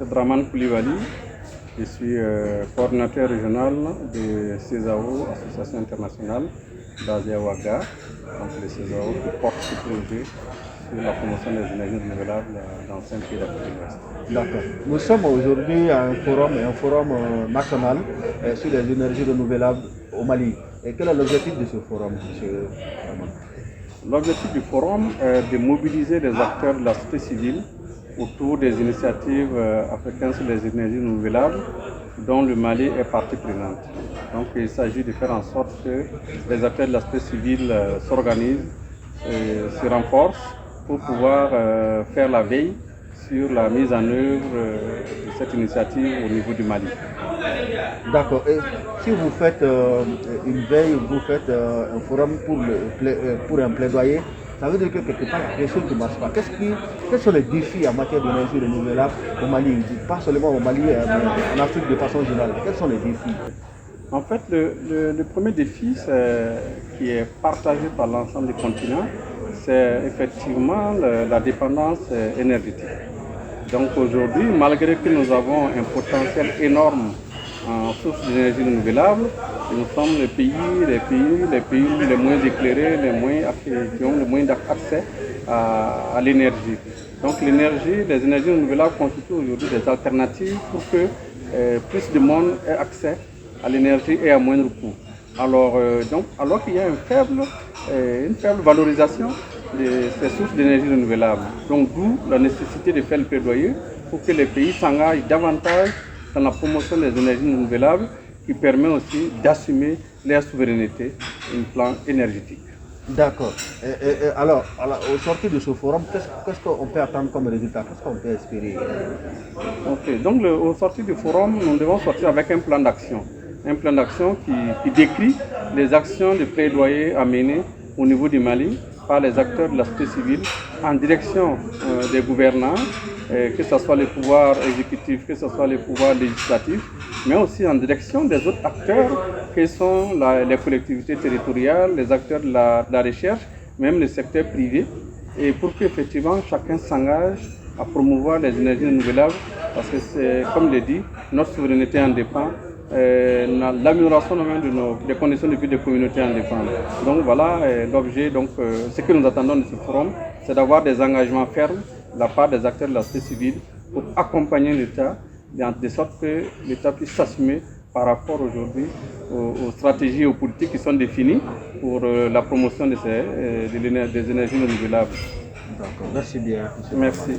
c'est Draman Koulibaly. Je suis coordinateur régional de CESAO, Association internationale basée à Ouaga. Donc le CESAO qui porte ce projet sur la promotion des énergies renouvelables dans 5 pays d'Afrique de l'Ouest. D'accord. Nous sommes aujourd'hui à un forum national sur les énergies renouvelables au Mali. Et quel est l'objectif de ce forum, M. Draman? L'objectif du forum est de mobiliser les acteurs de la société civile autour des initiatives africaines sur les énergies renouvelables dont le Mali est partie prenante. Donc il s'agit de faire en sorte que les acteurs de la société civile s'organisent, se renforcent pour pouvoir faire la veille sur la mise en œuvre de cette initiative au niveau du Mali. D'accord. Et si vous faites une veille, vous faites un forum pour un plaidoyer, ça veut dire que quelque part, il y a quelque chose qui ne marche pas. Quels sont les défis en matière d'énergie renouvelable au Mali? Pas seulement au Mali, mais en Afrique de façon générale. Quels sont les défis? En fait, le premier défi qui est partagé par l'ensemble du continent, c'est effectivement la dépendance énergétique. Donc aujourd'hui, malgré que nous avons un potentiel énorme en sources d'énergie renouvelable, nous sommes les pays les moins éclairés, qui ont le moins d'accès à l'énergie. Donc les énergies renouvelables constituent aujourd'hui des alternatives pour que plus de monde ait accès à l'énergie et à moindre coût. Alors qu'il y a une faible valorisation de ces sources d'énergie renouvelable. Donc d'où la nécessité de faire le plaidoyer pour que les pays s'engagent davantage dans la promotion des énergies renouvelables qui permet aussi d'assumer leur souveraineté sur le plan énergétique. D'accord. Alors, au sortir de ce forum, qu'est-ce qu'on peut attendre comme résultat? Qu'est-ce qu'on peut espérer? Ok, donc au sortir du forum, nous devons sortir avec un plan d'action. Un plan d'action qui décrit les actions de plaidoyer à mener au niveau du Mali par les acteurs de la société civile en direction des gouvernants, que ce soit les pouvoirs exécutifs, que ce soit les pouvoirs législatifs, mais aussi en direction des autres acteurs que sont les collectivités territoriales, les acteurs de la recherche, même le secteur privé, et pour qu'effectivement chacun s'engage à promouvoir les énergies renouvelables, parce que c'est, comme je l'ai dit, notre souveraineté en dépend. L'amélioration des conditions de vie des communautés en dépend. Donc voilà l'objet, ce que nous attendons de ce forum, c'est d'avoir des engagements fermes de la part des acteurs de la société civile pour accompagner l'État, de sorte que l'État puisse s'assumer par rapport aujourd'hui aux stratégies et aux politiques qui sont définies pour la promotion des énergies renouvelables. D'accord, merci bien. Merci.